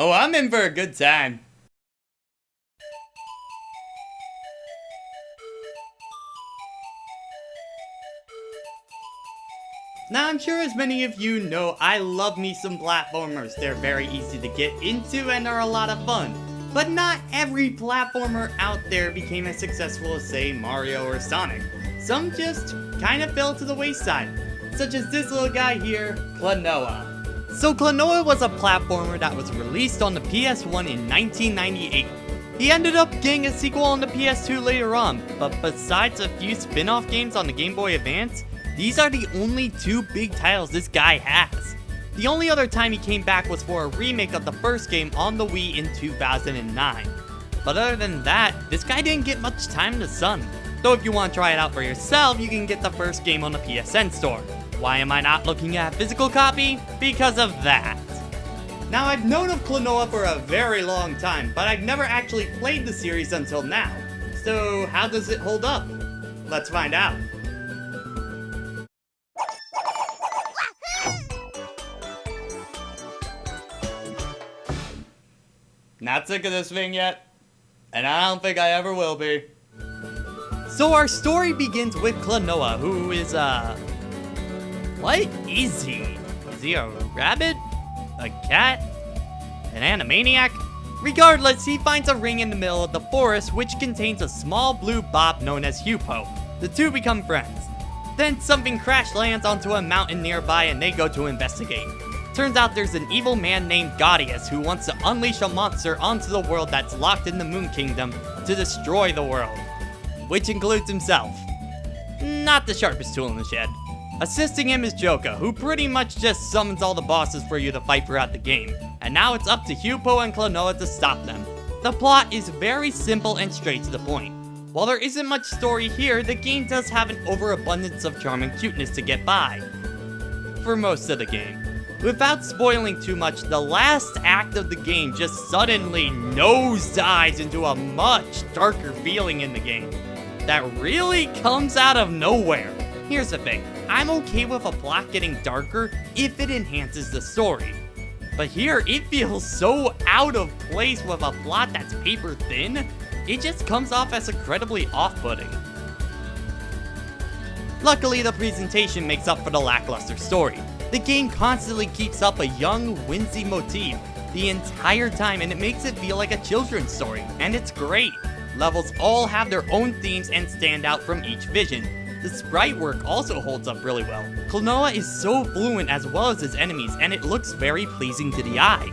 Oh, I'm in for a good time. Now, I'm sure as many of you know, I love me some platformers. They're very easy to get into and are a lot of fun. But not every platformer out there became as successful as, say, Mario or Sonic. Some just kind of fell to the wayside, such as this little guy here, Klonoa. So Klonoa was a platformer that was released on the PS1 in 1998. He ended up getting a sequel on the PS2 later on, but besides a few spin-off games on the Game Boy Advance, these are the only two big titles this guy has. The only other time he came back was for a remake of the first game on the Wii in 2009. But other than that, this guy didn't get much time in the sun. Though if you want to try it out for yourself, you can get the first game on the PSN store. Why am I not looking at a physical copy? Because of that. Now, I've known of Klonoa for a very long time, but I've never actually played the series until now. So how does it hold up? Let's find out. Not sick of this thing yet, and I don't think I ever will be. So our story begins with Klonoa, who is, what is he? Is he a rabbit? A cat? An animaniac? Regardless, he finds a ring in the middle of the forest which contains a small blue bob known as Hupo. The two become friends. Then something crash lands onto a mountain nearby and they go to investigate. Turns out there's an evil man named Gaudius who wants to unleash a monster onto the world that's locked in the Moon Kingdom to destroy the world. Which includes himself. Not the sharpest tool in the shed. Assisting him is Joka, who pretty much just summons all the bosses for you to fight throughout the game. And now it's up to Hupo and Klonoa to stop them. The plot is very simple and straight to the point. While there isn't much story here, the game does have an overabundance of charm and cuteness to get by. For most of the game. Without spoiling too much, the last act of the game just suddenly nosedives into a much darker feeling in the game that really comes out of nowhere. Here's the thing, I'm okay with a plot getting darker if it enhances the story. But here, it feels so out of place with a plot that's paper thin, it just comes off as incredibly off-putting. Luckily, the presentation makes up for the lackluster story. The game constantly keeps up a young, whimsy motif the entire time, and it makes it feel like a children's story, and it's great. Levels all have their own themes and stand out from each vision. The sprite work also holds up really well. Klonoa is so fluent as well as his enemies, and it looks very pleasing to the eye.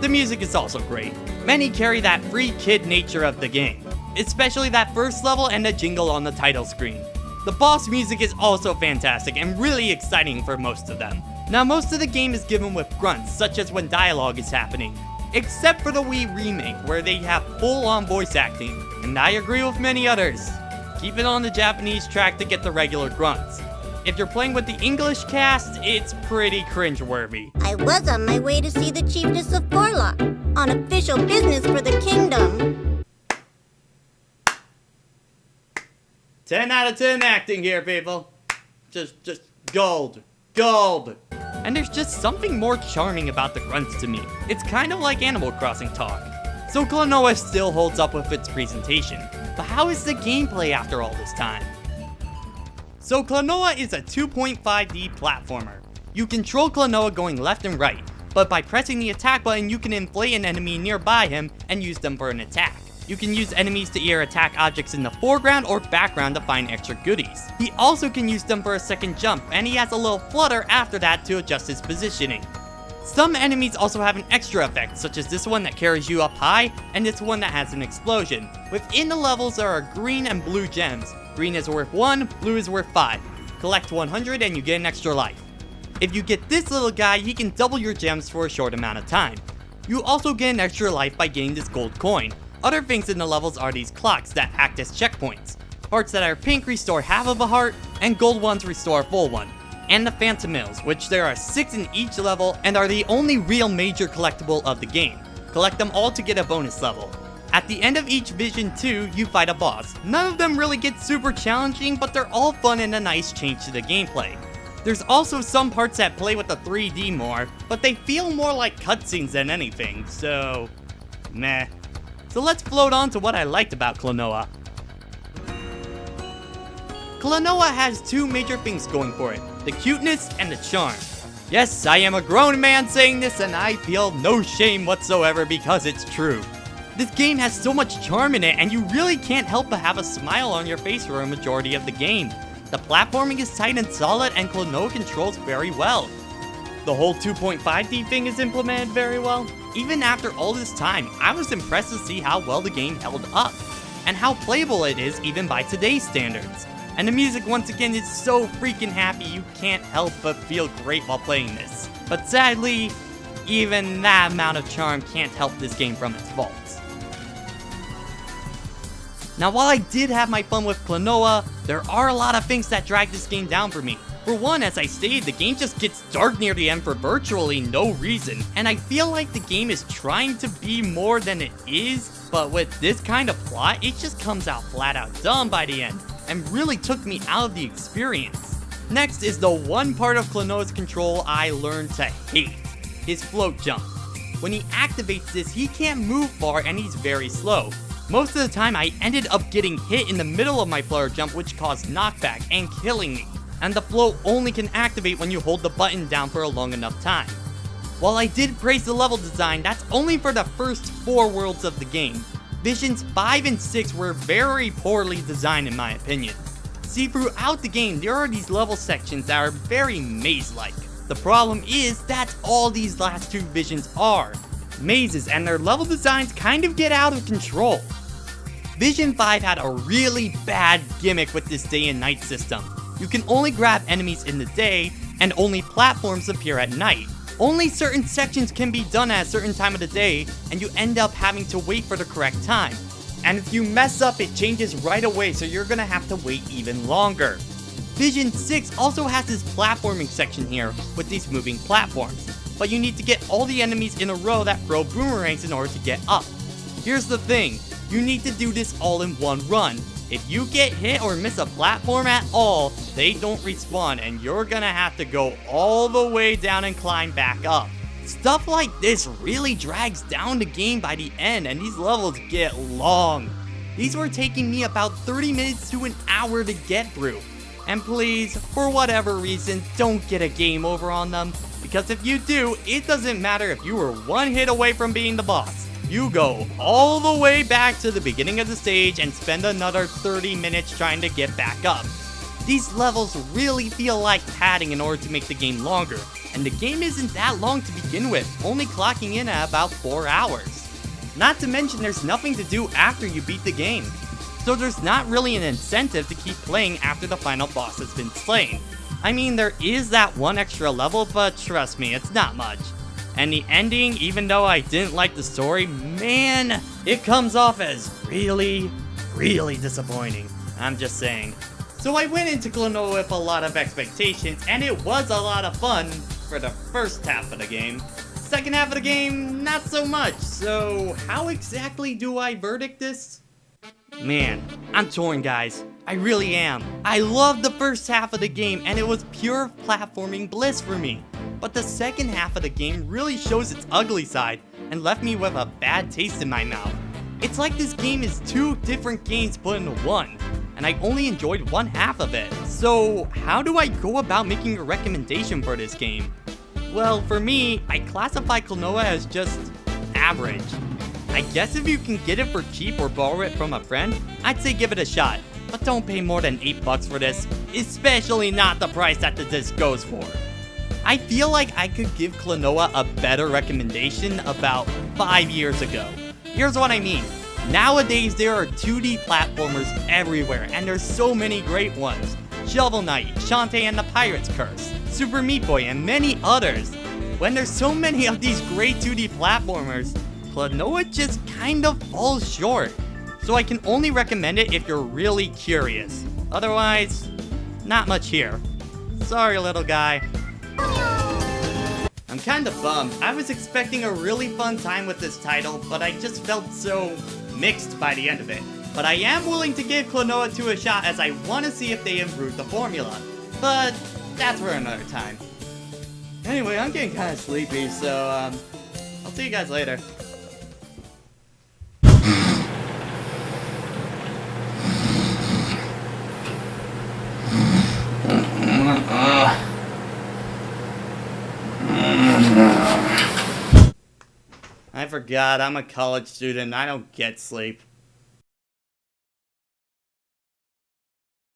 The music is also great. Many carry that free kid nature of the game, especially that first level and the jingle on the title screen. The boss music is also fantastic and really exciting for most of them. Now, most of the game is given with grunts, such as when dialogue is happening, except for the Wii remake, where they have full-on voice acting, and I agree with many others. Keep it on the Japanese track to get the regular grunts. If you're playing with the English cast, it's pretty cringeworthy. I was on my way to see the chiefess of Forlock, on official business for the kingdom. 10 out of 10 acting here, people. Just gold. Gold! And there's just something more charming about the grunts to me. It's kind of like Animal Crossing talk. So Klonoa still holds up with its presentation, but how is the gameplay after all this time? So Klonoa is a 2.5D platformer. You control Klonoa going left and right, but by pressing the attack button you can inflate an enemy nearby him and use them for an attack. You can use enemies to either attack objects in the foreground or background to find extra goodies. He also can use them for a second jump, and he has a little flutter after that to adjust his positioning. Some enemies also have an extra effect, such as this one that carries you up high, and this one that has an explosion. Within the levels there are green and blue gems. Green is worth 1, blue is worth 5. Collect 100 and you get an extra life. If you get this little guy, he can double your gems for a short amount of time. You also get an extra life by getting this gold coin. Other things in the levels are these clocks that act as checkpoints. Hearts that are pink restore half of a heart, and gold ones restore a full one. And the Phantomiles, which there are 6 in each level and are the only real major collectible of the game. Collect them all to get a bonus level. At the end of each vision too, you fight a boss. None of them really get super challenging, but they're all fun and a nice change to the gameplay. There's also some parts that play with the 3D more, but they feel more like cutscenes than anything, so meh. So let's float on to what I liked about Klonoa. Klonoa has two major things going for it, the cuteness and the charm. Yes, I am a grown man saying this and I feel no shame whatsoever because it's true. This game has so much charm in it and you really can't help but have a smile on your face for a majority of the game. The platforming is tight and solid and Klonoa controls very well. The whole 2.5D thing is implemented very well. Even after all this time, I was impressed to see how well the game held up, and how playable it is even by today's standards. And the music once again is so freaking happy you can't help but feel great while playing this. But sadly, even that amount of charm can't help this game from its faults. Now while I did have my fun with Klonoa, there are a lot of things that drag this game down for me. For one, as I stated, the game just gets dark near the end for virtually no reason, and I feel like the game is trying to be more than it is, but with this kind of plot, it just comes out flat out dumb by the end, and really took me out of the experience. Next is the one part of Klonoa's control I learned to hate, his float jump. When he activates this, he can't move far and he's very slow. Most of the time I ended up getting hit in the middle of my flutter jump, which caused knockback and killing me. And the float only can activate when you hold the button down for a long enough time. While I did praise the level design, that's only for the first 4 worlds of the game. Visions 5 and 6 were very poorly designed in my opinion. See, throughout the game there are these level sections that are very maze-like. The problem is that's all these last 2 visions are. Mazes, and their level designs kind of get out of control. Vision 5 had a really bad gimmick with this day and night system. You can only grab enemies in the day, and only platforms appear at night. Only certain sections can be done at a certain time of the day, and you end up having to wait for the correct time. And if you mess up, it changes right away, so you're gonna have to wait even longer. Vision 6 also has this platforming section here, with these moving platforms. But you need to get all the enemies in a row that throw boomerangs in order to get up. Here's the thing, you need to do this all in one run. If you get hit or miss a platform at all, they don't respawn and you're gonna have to go all the way down and climb back up. Stuff like this really drags down the game by the end and these levels get long. These were taking me about 30 minutes to an hour to get through. And please, for whatever reason, don't get a game over on them, because if you do, it doesn't matter if you were one hit away from being the boss. You go all the way back to the beginning of the stage and spend another 30 minutes trying to get back up. These levels really feel like padding in order to make the game longer, and the game isn't that long to begin with, only clocking in at about 4 hours. Not to mention there's nothing to do after you beat the game, so there's not really an incentive to keep playing after the final boss has been slain. I mean, there is that one extra level, but trust me, it's not much. And the ending, even though I didn't like the story, man, it comes off as really, really disappointing. I'm just saying. So I went into Klonoa with a lot of expectations, and it was a lot of fun for the first half of the game. Second half of the game, not so much. So how exactly do I verdict this? Man, I'm torn, guys. I really am. I loved the first half of the game, and it was pure platforming bliss for me. But the second half of the game really shows its ugly side, and left me with a bad taste in my mouth. It's like this game is 2 different games put into one, and I only enjoyed one half of it. So how do I go about making a recommendation for this game? Well, for me, I classify Klonoa as just average. I guess if you can get it for cheap or borrow it from a friend, I'd say give it a shot. But don't pay more than $8 for this, especially not the price that the disc goes for. I feel like I could give Klonoa a better recommendation about 5 years ago. Here's what I mean. Nowadays there are 2D platformers everywhere, and there's so many great ones. Shovel Knight, Shantae and the Pirate's Curse, Super Meat Boy, and many others. When there's so many of these great 2D platformers, Klonoa just kind of falls short. So I can only recommend it if you're really curious. Otherwise, not much here. Sorry, little guy. I'm kinda bummed. I was expecting a really fun time with this title, but I just felt so mixed by the end of it. But I am willing to give Klonoa 2 a shot as I want to see if they improve the formula. But that's for another time. Anyway, I'm getting kind of sleepy, so I'll see you guys later. I forgot, I'm a college student. I don't get sleep.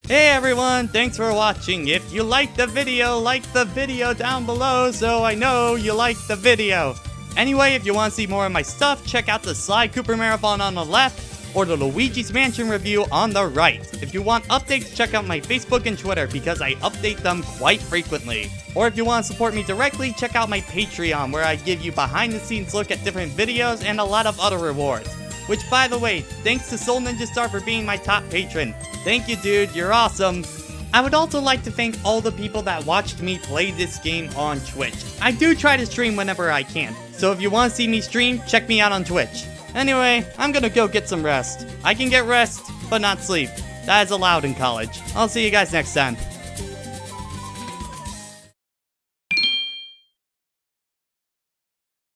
Hey everyone, thanks for watching. If you liked the video, like the video down below so I know you liked the video. Anyway, if you want to see more of my stuff, check out the Sly Cooper Marathon on the left or the Luigi's Mansion review on the right. If you want updates, check out my Facebook and Twitter because I update them quite frequently. Or if you want to support me directly, check out my Patreon where I give you behind the scenes look at different videos and a lot of other rewards. Which, by the way, thanks to Soul Ninja Star for being my top patron. Thank you, dude, you're awesome. I would also like to thank all the people that watched me play this game on Twitch. I do try to stream whenever I can, so if you want to see me stream, check me out on Twitch. Anyway, I'm gonna go get some rest. I can get rest, but not sleep. That is allowed in college. I'll see you guys next time.